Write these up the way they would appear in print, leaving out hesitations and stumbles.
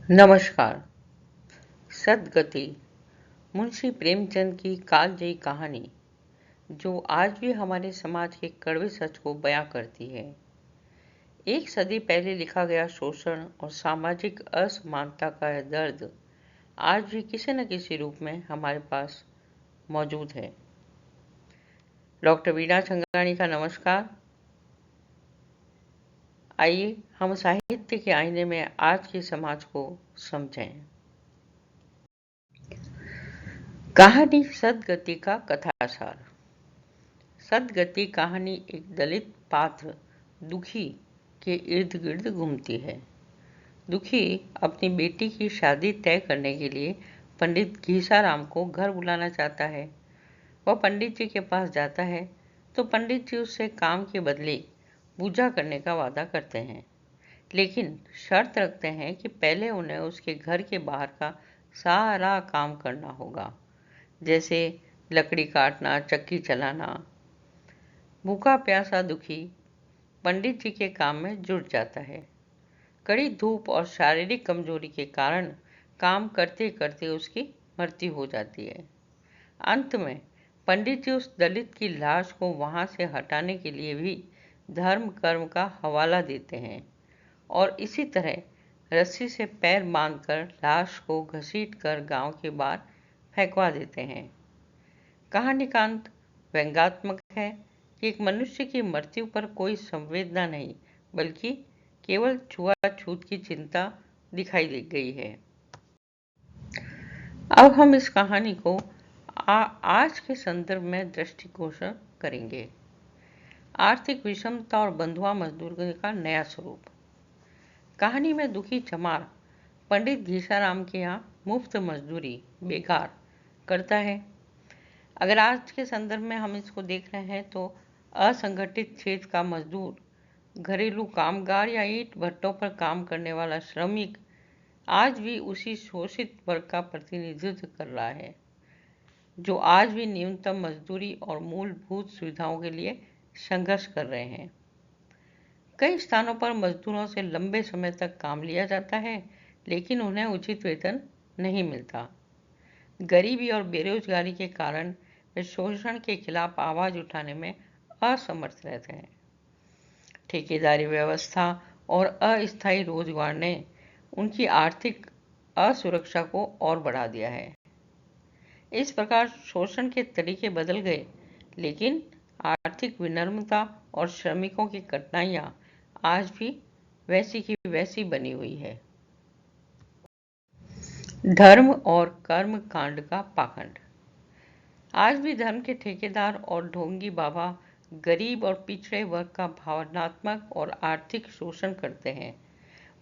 नमस्कार। सद्गति मुंशी प्रेमचंद की कालजयी कहानी जो आज भी हमारे समाज के कड़वे सच को बयां करती है। एक सदी पहले लिखा गया शोषण और सामाजिक असमानता का यह दर्द आज भी किसी न किसी रूप में हमारे पास मौजूद है। डॉक्टर वीणा छंगानी का नमस्कार। आइए हम साहित्य के आईने में आज के समाज को समझें। कहानी सद्गति का कथासार। सद्गति कहानी एक दलित पात्र दुखी के इर्द गिर्द घूमती है। दुखी अपनी बेटी की शादी तय करने के लिए पंडित घीसाराम को घर बुलाना चाहता है। वह पंडित जी के पास जाता है तो पंडित जी उससे काम के बदले पूजा करने का वादा करते हैं, लेकिन शर्त रखते हैं कि पहले उन्हें उसके घर के बाहर का सारा काम करना होगा, जैसे लकड़ी काटना, चक्की चलाना। भूखा प्यासा दुखी पंडित जी के काम में जुट जाता है। कड़ी धूप और शारीरिक कमजोरी के कारण काम करते करते उसकी मृत्यु हो जाती है। अंत में पंडित जी उस दलित की लाश को वहां से हटाने के लिए भी धर्म कर्म का हवाला देते हैं और इसी तरह रस्सी से पैर बांधकर लाश को घसीटकर गांव के बाहर फेंकवा देते हैं। कहानी का अंत व्यंग्यात्मक है कि एक मनुष्य की मृत्यु पर कोई संवेदना नहीं, बल्कि केवल छुआछूत की चिंता दिखाई दे गई है। अब हम इस कहानी को आज के संदर्भ में दृष्टिगोचर करेंगे। आर्थिक विषमता और बंधुआ मजदूरी का नया स्वरूप। कहानी में दुखी चमार पंडित घीसाराम के यहाँ मुफ्त मजदूरी बेकार करता है। अगर आज के संदर्भ में हम इसको देख रहे हैं तो असंगठित क्षेत्र का मजदूर, घरेलू कामगार या ईंट भट्टों पर काम करने वाला श्रमिक आज भी उसी शोषित वर्ग का प्रतिनिधित्व कर रहा है, जो आज भी न्यूनतम मजदूरी और मूलभूत सुविधाओं के लिए संघर्ष कर रहे हैं। कई स्थानों पर मजदूरों से लंबे समय तक काम लिया जाता है, लेकिन उन्हें उचित वेतन नहीं मिलता। गरीबी और बेरोजगारी के कारण वे शोषण के खिलाफ आवाज उठाने में असमर्थ रहते हैं। ठेकेदारी व्यवस्था और अस्थायी रोजगार ने उनकी आर्थिक असुरक्षा को और बढ़ा दिया है। इस प्रकार शोषण के तरीके बदल गए, लेकिन आर्थिक विनम्रता और श्रमिकों की कठिनाइयां आज भी वैसी की वैसी बनी हुई है। धर्म और कर्म कांड का पाखंड। आज भी धर्म के ठेकेदार और ढोंगी बाबा गरीब और पिछड़े वर्ग का भावनात्मक और आर्थिक शोषण करते हैं।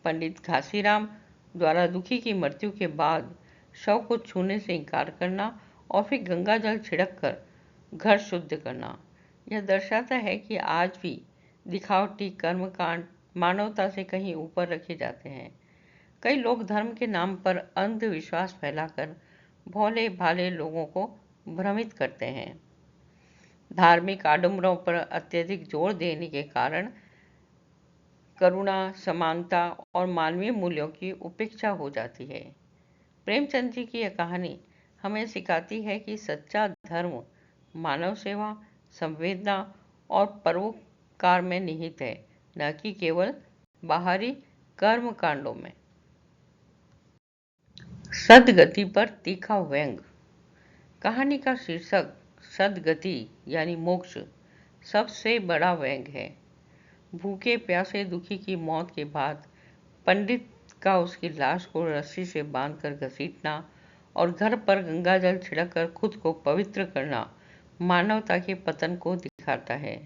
पंडित घासीराम द्वारा दुखी की मृत्यु के बाद शव को छूने से इंकार करना और फिर गंगा जल छिड़क कर घर शुद्ध करना, यह दर्शाता है कि आज भी दिखावटी कर्मकांड मानवता से कहीं ऊपर रखे जाते हैं। कई लोग धर्म के नाम पर अंधविश्वास फैलाकर भोले भाले लोगों को भ्रमित करते हैं। धार्मिक आडंबरों पर अत्यधिक जोर देने के कारण करुणा, समानता और मानवीय मूल्यों की उपेक्षा हो जाती है। प्रेमचंद जी की यह कहानी हमें सिखाती है कि सच्चा धर्म मानव सेवा, संवेदना और परोपकार में निहित है, न कि केवल बाहरी कर्म कांडों में। सद्गति पर तीखा व्यंग। कहानी का शीर्षक सद्गति यानी मोक्ष सबसे बड़ा व्यंग है। भूखे प्यासे दुखी की मौत के बाद पंडित का उसकी लाश को रस्सी से बांधकर घसीटना और घर पर गंगा जल छिड़ककर खुद को पवित्र करना मानवता के पतन को दिखाता है।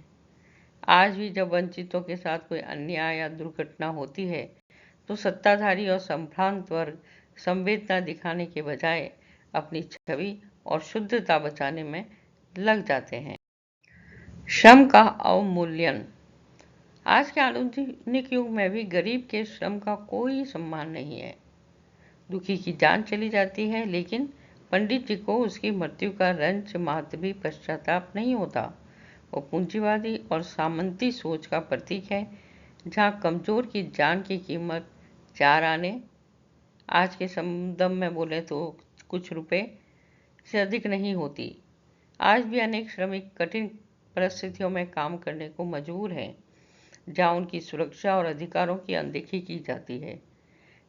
आज भी जब वंचितों के साथ कोई अन्याय या दुर्घटना होती है तो सत्ताधारी और संभ्रांत वर्ग संवेदना दिखाने के बजाय अपनी छवि और शुद्धता बचाने में लग जाते हैं। श्रम का अवमूल्यन। आज के आधुनिक युग में भी गरीब के श्रम का कोई सम्मान नहीं है। दुखी की जान चली जाती है, लेकिन पंडित जी को उसकी मृत्यु का रंच मात्र भी पश्चाताप नहीं होता। वो पूंजीवादी और सामंती सोच का प्रतीक है, जहाँ कमजोर की जान की कीमत 4 आने आज के संदर्भ में बोले तो कुछ रुपए से अधिक नहीं होती। आज भी अनेक श्रमिक कठिन परिस्थितियों में काम करने को मजबूर हैं, जहां उनकी सुरक्षा और अधिकारों की अनदेखी की जाती है।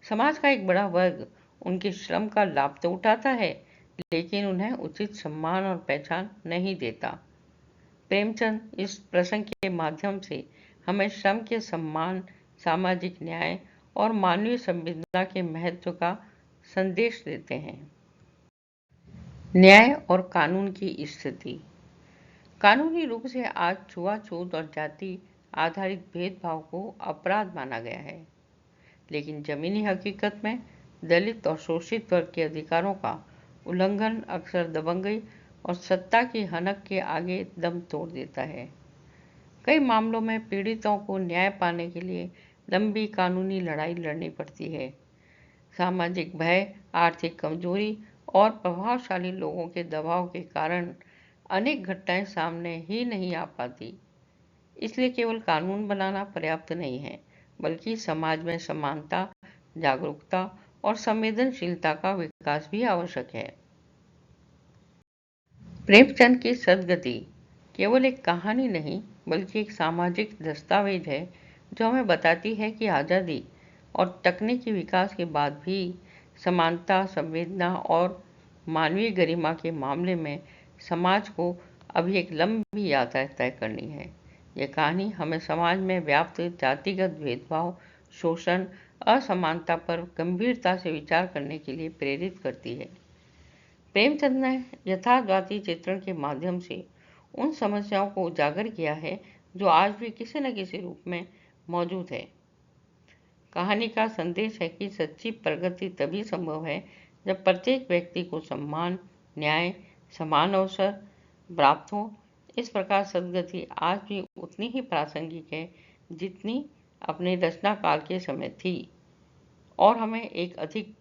समाज का एक बड़ा वर्ग उनके श्रम का लाभ तो उठाता है, लेकिन उन्हें उचित सम्मान और पहचान नहीं देता। प्रेमचंद इस प्रसंग के माध्यम से हमें श्रम के सम्मान, सामाजिक न्याय और मानवीय संवेदना के महत्व का संदेश देते हैं। न्याय और कानून की स्थिति। कानूनी रूप से आज छुआछूत और जाति आधारित भेदभाव को अपराध माना गया है, लेकिन जमीनी हकीकत में दलित और शोषित वर्ग के अधिकारों का उल्लंघन अक्सर दबंगई और सत्ता की हनक के आगे दम तोड़ देता है। कई मामलों में पीड़ितों को न्याय पाने के लिए लंबी कानूनी लड़ाई लड़नी पड़ती है। सामाजिक भय, आर्थिक कमजोरी और प्रभावशाली लोगों के दबाव के कारण अनेक घटनाएं सामने ही नहीं आ पाती। इसलिए केवल कानून बनाना पर्याप्त नहीं है, बल्कि समाज में समानता, जागरूकता और संवेदनशीलता का विकास भी आवश्यक है। प्रेमचंद की सदगति केवल एक कहानी नहीं, बल्कि एक सामाजिक दस्तावेज है जो हमें बताती है कि आज़ादी और तकनीकी विकास के बाद भी समानता, संवेदना और मानवीय गरिमा के मामले में समाज को अभी एक लंबी यात्रा तय करनी है। यह कहानी हमें समाज में व्याप्त जातिगत भेदभाव, शोषण, असमानता पर गंभीरता से विचार करने के लिए प्रेरित करती है। प्रेमचंद ने यथार्थवादी चित्रण के माध्यम से उन समस्याओं को उजागर किया है जो आज भी किसी न किसी रूप में मौजूद है। कहानी का संदेश है कि सच्ची प्रगति तभी संभव है जब प्रत्येक व्यक्ति को सम्मान, न्याय, समान अवसर प्राप्त हो। इस प्रकार सदगति आज भी उतनी ही प्रासंगिक है जितनी अपने रचना काल के समय थी और हमें एक अधिक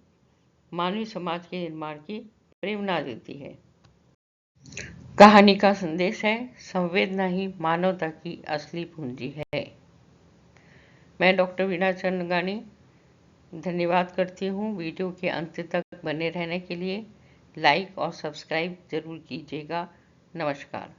मानवीय समाज के निर्माण की प्रेरणा देती है। कहानी का संदेश है, संवेदना ही मानवता की असली पूंजी है। मैं डॉक्टर वीणा चंद्रगानी धन्यवाद करती हूँ। वीडियो के अंत तक बने रहने के लिए लाइक और सब्सक्राइब जरूर कीजिएगा। नमस्कार।